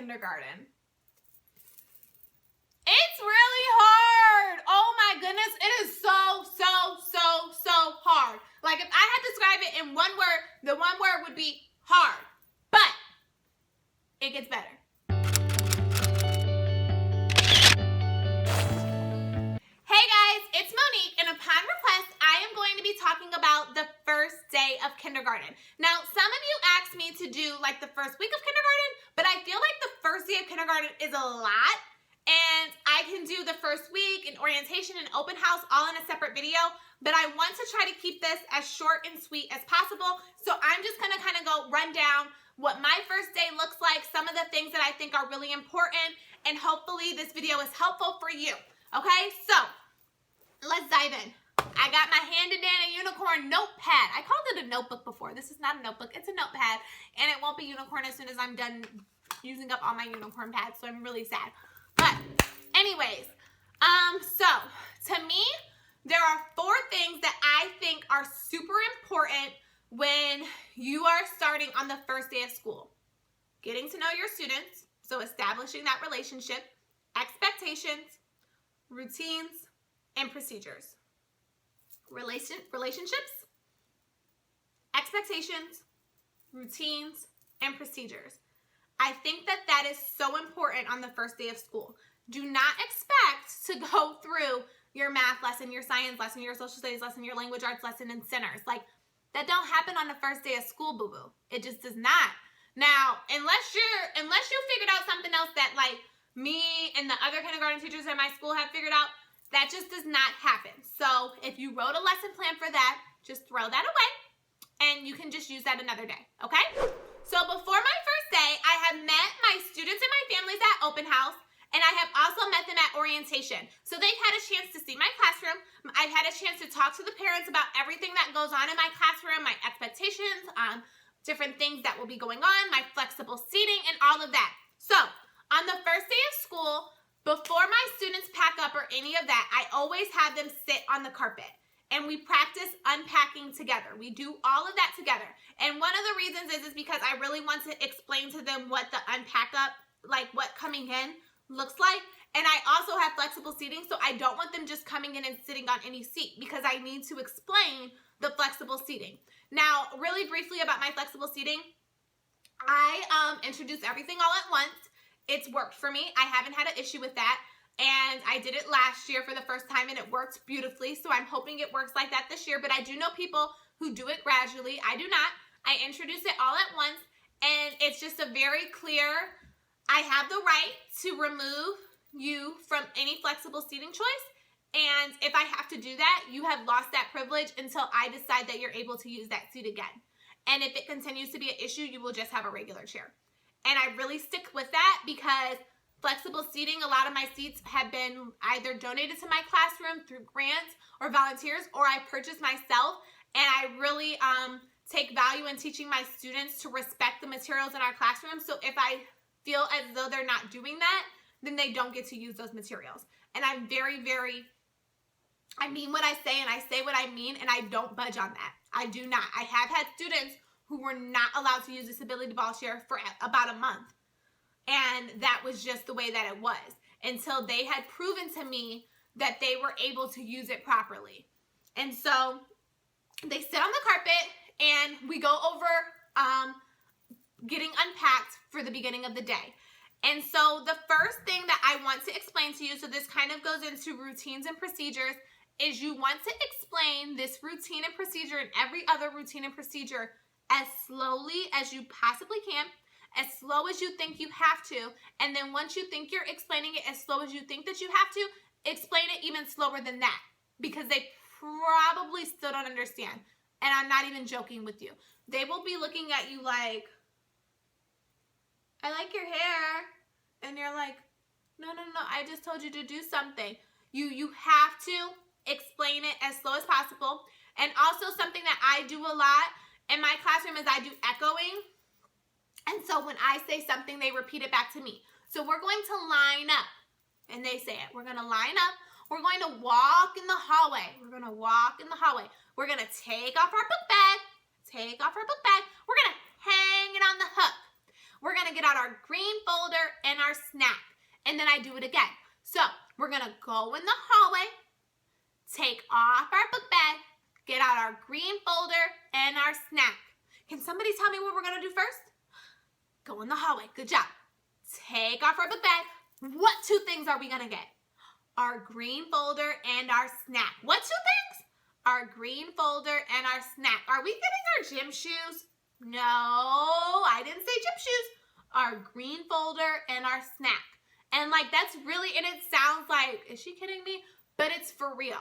kindergarten. It's really hard. Oh my goodness. It is so hard. Like if I had to describe it in one word, the one word would be hard. But it gets better. Hey guys, it's Monique, and upon request, I am going to be talking about the first day of kindergarten. Now, some of you asked me to do like the first week of kindergarten, but I feel like the first day of kindergarten is a lot. And I can do the first week and orientation and open house all in a separate video, but I want to try to keep this as short and sweet as possible. So I'm just gonna kind of go run down what my first day looks like, some of the things that I think are really important, and hopefully this video is helpful for you. Okay, so let's dive in. I got my handy dandy unicorn notepad. I called it a notebook before. This is not a notebook, it's a notepad, and it won't be unicorn as soon as I'm done using up all my unicorn pads, so I'm really sad. But anyways, so to me, there are 4 things that I think are super important when you are starting on the first day of school. Getting to know your students, so establishing that relationship, expectations, routines, and procedures. Relationships, expectations, routines, and procedures. I think that that is so important on the first day of school. Do not expect to go through your math lesson, your science lesson, your social studies lesson, your language arts lesson in centers. Like, that don't happen on the first day of school, boo-boo. It just does not. Now, unless you figured out something else that like me and the other kindergarten teachers at my school have figured out, that just does not happen. So if you wrote a lesson plan for that, just throw that away and you can just use that another day, okay? So before my first day, I have met my students and my families at open house, and I have also met them at orientation. So they've had a chance to see my classroom. I've had a chance to talk to the parents about everything that goes on in my classroom, my expectations, different things that will be going on, my flexible seating, and all of that. So on the first day of school, before my students pack up or any of that, I always have them sit on the carpet. And we practice unpacking together. We do all of that together. And one of the reasons is because I really want to explain to them what the unpack up, like what coming in looks like. And I also have flexible seating, so I don't want them just coming in and sitting on any seat because I need to explain the flexible seating. Now, really briefly about my flexible seating, I introduced everything all at once. It's worked for me. I haven't had an issue with that. And I did it last year for the first time and it worked beautifully. So I'm hoping it works like that this year. But I do know people who do it gradually. I do not. I introduce it all at once. And it's just a very clear, I have the right to remove you from any flexible seating choice. And if I have to do that, you have lost that privilege until I decide that you're able to use that seat again. And if it continues to be an issue, you will just have a regular chair. And I really stick with that because flexible seating, a lot of my seats have been either donated to my classroom through grants or volunteers, or I purchased myself. And I really take value in teaching my students to respect the materials in our classroom. So if I feel as though they're not doing that, then they don't get to use those materials. And I'm very, I mean what I say and I say what I mean, and I don't budge on that. I do not. I have had students who were not allowed to use disability ball chair for about a month. And that was just the way that it was until they had proven to me that they were able to use it properly. And so they sit on the carpet and we go over getting unpacked for the beginning of the day. And so the first thing that I want to explain to you, so this kind of goes into routines and procedures, is you want to explain this routine and procedure and every other routine and procedure as slowly as you possibly can, as slow as you think you have to, and then once you think you're explaining it as slow as you think that you have to, explain it even slower than that, because they probably still don't understand. And I'm not even joking with you. They will be looking at you like, I like your hair, and you're like, no, I just told you to do something. You have to explain it as slow as possible. And also something that I do a lot in my classroom is I do echoing. And so when I say something, they repeat it back to me. So we're going to line up, and they say it. We're going to line up. We're going to walk in the hallway. We're going to walk in the hallway. We're going to take off our book bag. Take off our book bag. We're going to hang it on the hook. We're going to get out our green folder and our snack. And then I do it again. So we're gonna go in the hallway, take off our book bag, get out our green folder and our snack. Can somebody tell me what we're gonna do first? Go in the hallway, good job. Take off our book bag. What two things are we gonna get? Our green folder and our snack. What two things? Our green folder and our snack. Are we getting our gym shoes? No, I didn't say gym shoes. Our green folder and our snack. And like, that's really, and it sounds like, is she kidding me? But it's for real.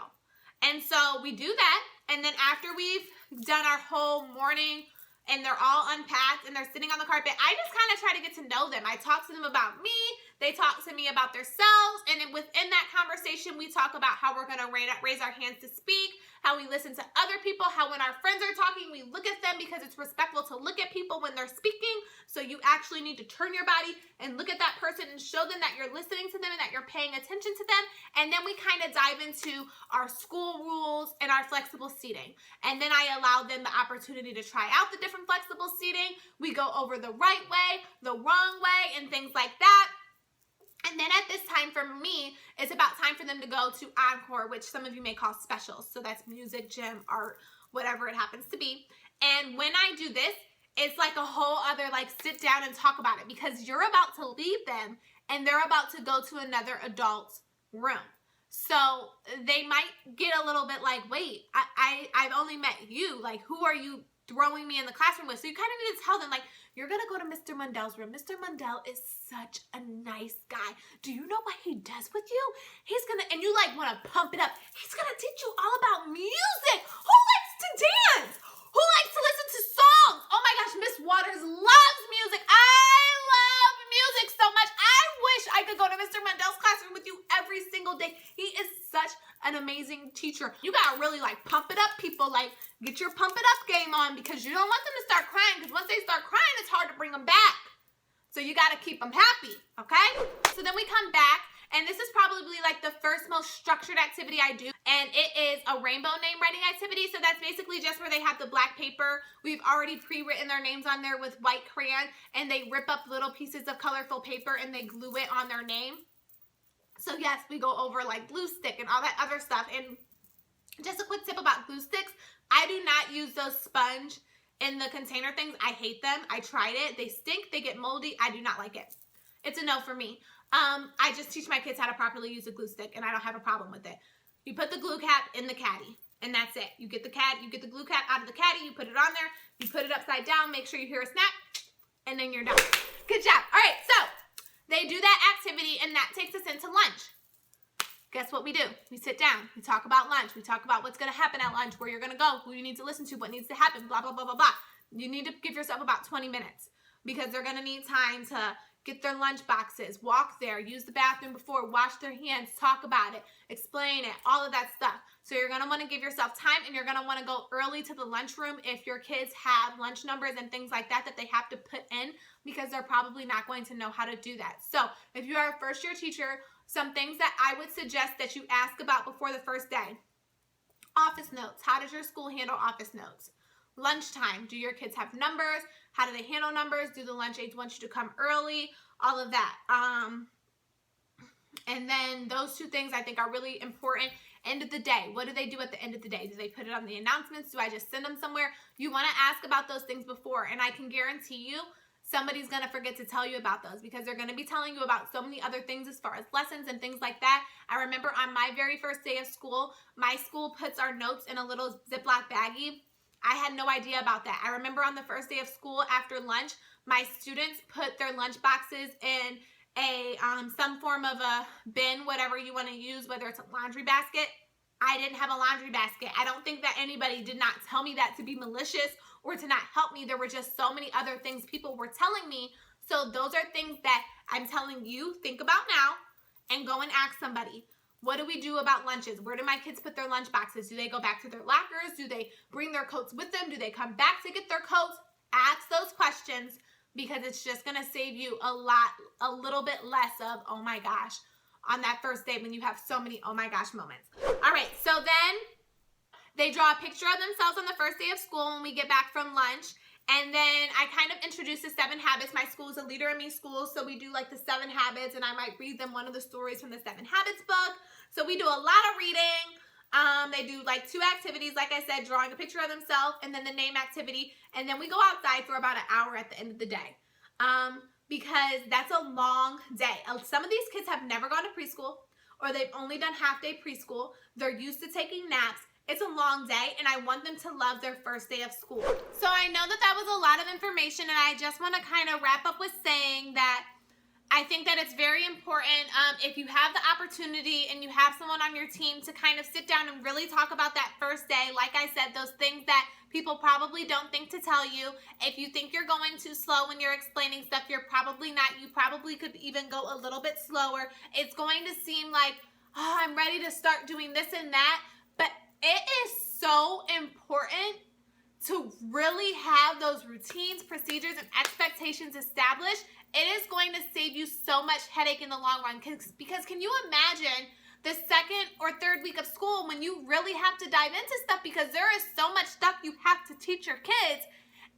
And so we do that. And then after we've done our whole morning and they're all unpacked and they're sitting on the carpet, I just kind of try to get to know them. I talk to them about me. They talk to me about themselves. And then within that conversation, we talk about how we're going to raise our hands to speak, how we listen to other people, how when our friends are talking, we look at them because it's respectful to look at people when they're speaking. So you actually need to turn your body and look at that person and show them that you're listening to them and that you're paying attention to them. And then we kind of dive into our school rules and our flexible seating. And then I allow them the opportunity to try out the different flexible seating. We go over the right way, the wrong way, and things like that. And then at this time for me, it's about time for them to go to encore, which some of you may call specials. So that's music, gym, art, whatever it happens to be. And when I do this, it's like a whole other like sit down and talk about it because you're about to leave them and they're about to go to another adult's room. So they might get a little bit like, wait, I've only met you. Like, who are you throwing me in the classroom with? So you kind of need to tell them like, you're going to go to Mr. Mundell's room. Mr. Mundell is such a nice guy. Do you know what he does with you? He's going to, and you like want to pump it up. He's going to teach you all about music. Who likes to dance? Who likes to listen to songs? Oh my gosh, Miss Waters loves music. I love music so much. I wish I could go to Mr. Mundell's classroom with you every single day. He is such an amazing teacher. You got to really like pump it up, people. Like, get your pump it up game on because you don't want them to start crying because once they start crying, it's hard to bring them back. So you got to keep them happy, okay? So then we come back, and this is probably like the first most structured activity I do, and it is a rainbow name writing activity. So that's basically just where they have the black paper. We've already pre-written their names on there with white crayon, and they rip up little pieces of colorful paper and they glue it on their name. So yes, we go over like glue stick and all that other stuff. And just a quick tip about glue sticks, I do not use those sponge in the container things. I hate them. I tried it. They stink. They get moldy. I do not like it. It's a no for me. I just teach my kids how to properly use a glue stick, and I don't have a problem with it. You put the glue cap in the caddy, and that's it. You get the glue cap out of the caddy, you put it on there, you put it upside down, make sure you hear a snap, and then you're done. Good job. All right, so they do that activity, and that takes us into lunch. Guess what we do? We sit down. We talk about lunch. We talk about what's going to happen at lunch, where you're going to go, who you need to listen to, what needs to happen, blah, blah, blah, blah, blah. You need to give yourself about 20 minutes because they're going to need time to get their lunch boxes, walk there, use the bathroom before, wash their hands, talk about it, explain it, all of that stuff. So you're going to want to give yourself time, and you're going to want to go early to the lunchroom if your kids have lunch numbers and things like that that they have to put in because they're probably not going to know how to do that. So if you are a first-year teacher, some things that I would suggest that you ask about before the first day. Office notes. How does your school handle office notes? Lunchtime. Do your kids have numbers? How do they handle numbers? Do the lunch aides want you to come early? All of that. And then those two things I think are really important. End of the day. What do they do at the end of the day? Do they put it on the announcements? Do I just send them somewhere? You want to ask about those things before. And I can guarantee you somebody's going to forget to tell you about those because they're going to be telling you about so many other things as far as lessons and things like that. I remember on my very first day of school, my school puts our notes in a little Ziploc baggie. I had no idea about that. I remember on the first day of school after lunch, my students put their lunch boxes in a some form of a bin, whatever you want to use, whether it's a laundry basket. I didn't have a laundry basket. I don't think that anybody did not tell me that to be malicious or to not help me. There were just so many other things people were telling me. So those are things that I'm telling you, think about now and go and ask somebody. What do we do about lunches? Where do my kids put their lunch boxes? Do they go back to their lockers? Do they bring their coats with them? Do they come back to get their coats? Ask those questions because it's just going to save you a little bit less of, oh my gosh, on that first day when you have so many oh my gosh moments. All right, so then they draw a picture of themselves on the first day of school when we get back from lunch. And then I kind of introduced the 7 habits. My school is a Leader in Me school, so we do like the 7 habits, and I might read them one of the stories from the 7 habits book. So we do a lot of reading. They do like 2 activities, like I said, drawing a picture of themselves, and then the name activity. And then we go outside for about an hour at the end of the day. Because that's a long day. Some of these kids have never gone to preschool, or they've only done half-day preschool. They're used to taking naps. It's a long day, and I want them to love their first day of school. So I know that that was a lot of information, and I just want to kind of wrap up with saying that I think that it's very important if you have the opportunity and you have someone on your team to kind of sit down and really talk about that first day. Like I said, those things that people probably don't think to tell you. If you think you're going too slow when you're explaining stuff, you're probably not. You probably could even go a little bit slower. It's going to seem like, oh, I'm ready to start doing this and that. But it is so important to really have those routines, procedures, and expectations established. It is going to save you so much headache in the long run. Because can you imagine the 2nd or 3rd week of school when you really have to dive into stuff, because there is so much stuff you have to teach your kids,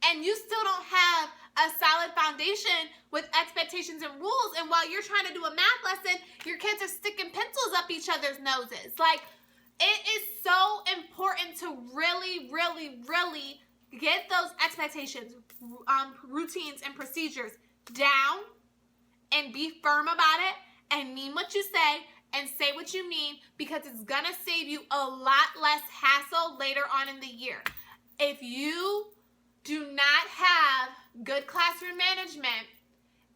and you still don't have a solid foundation with expectations and rules. And while you're trying to do a math lesson, your kids are sticking pencils up each other's noses. Like, it is so important to really, really, really get those expectations, routines, and procedures down, and be firm about it, and mean what you say, and say what you mean, because it's gonna save you a lot less hassle later on in the year. If you do not have good classroom management,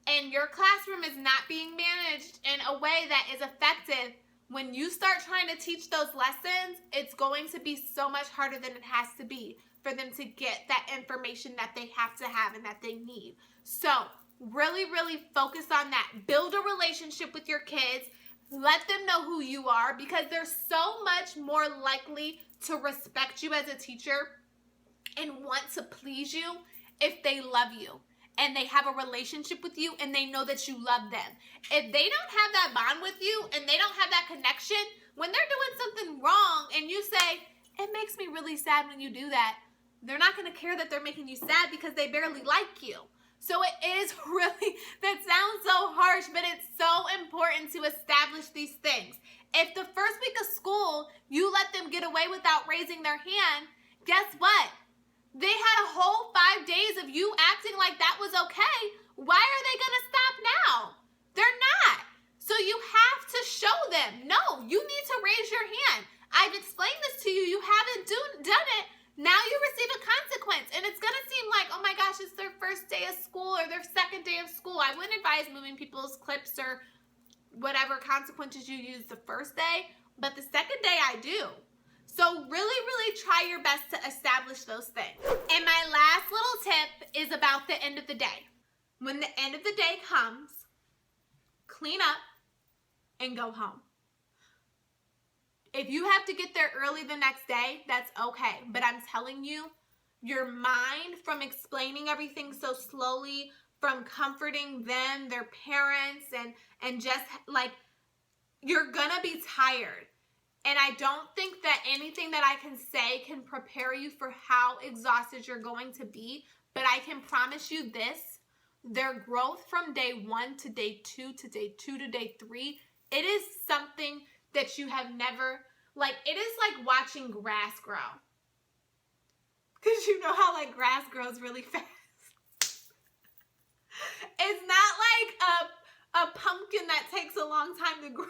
and your classroom is not being managed in a way that is effective, when you start trying to teach those lessons, it's going to be so much harder than it has to be for them to get that information that they have to have and that they need. So really, really focus on that. Build a relationship with your kids. Let them know who you are, because they're so much more likely to respect you as a teacher and want to please you if they love you and they have a relationship with you and they know that you love them. If they don't have that bond with you and they don't have that connection, when they're doing something wrong and you say, it makes me really sad when you do that, they're not going to care that they're making you sad because they barely like you. So it is really, that sounds so harsh, but it's so important to establish these things. If the first week of school, you let them get away without raising their hand, guess what? They had a whole 5 days of you acting like that was okay. Why are they going to stop now? They're not. So you have to show them, no, you need to raise your hand. I've explained this to you. You haven't done it. Now you receive a consequence. And it's going to seem like, oh my gosh, it's their first day of school or their second day of school. I wouldn't advise moving people's clips or whatever consequences you use the first day. But the second day I do. So really, really try your best to establish those things. And my last little tip is about the end of the day. When the end of the day comes, clean up and go home. If you have to get there early the next day, that's okay. But I'm telling you, your mind, from explaining everything so slowly, from comforting them, their parents, and just like, you're gonna be tired. And I don't think that anything that I can say can prepare you for how exhausted you're going to be. But I can promise you this, their growth from day 1 to day 2 to day 2 to day 3, it is something that you have never, like, it is like watching grass grow. Because you know how like grass grows really fast. It's not like a pumpkin that takes a long time to grow.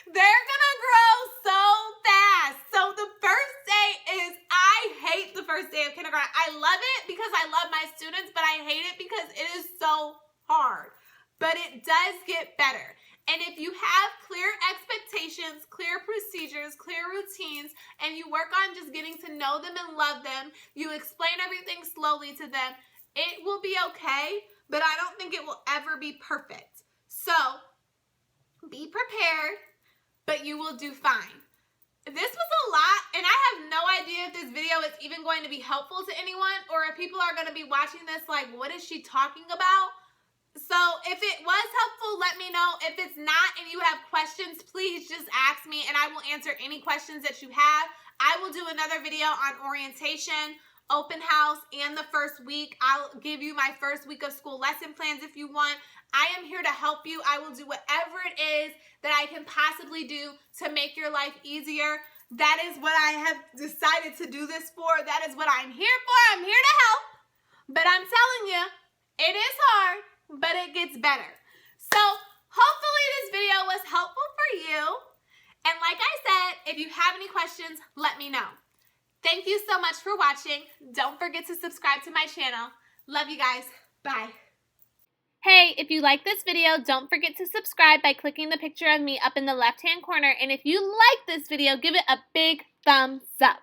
They're gonna grow so fast. So the first day is, I hate the first day of kindergarten. I love it because I love my students, but I hate it because it is so hard. But it does get better. And if you have clear expectations, clear procedures, clear routines, and you work on just getting to know them and love them, you explain everything slowly to them, it will be okay, but I don't think it will ever be perfect. So be prepared, but you will do fine. This was a lot, and I have no idea if this video is even going to be helpful to anyone, or if people are going to be watching this like, what is she talking about? So if it was helpful, let me know. If it's not and you have questions, please just ask me and I will answer any questions that you have. I will do another video on orientation, open house and the first week. I'll give you my first week of school lesson plans if you want. I am here to help you. I will do whatever it is that I can possibly do to make your life easier. That is what I have decided to do this for. That is what I'm here for. I'm here to help. But I'm telling you, it is hard, but it gets better. So hopefully this video was helpful for you. And like I said, if you have any questions, let me know. Thank you so much for watching. Don't forget to subscribe to my channel. Love you guys. Bye. Hey, if you like this video, don't forget to subscribe by clicking the picture of me up in the left-hand corner. And if you like this video, give it a big thumbs up.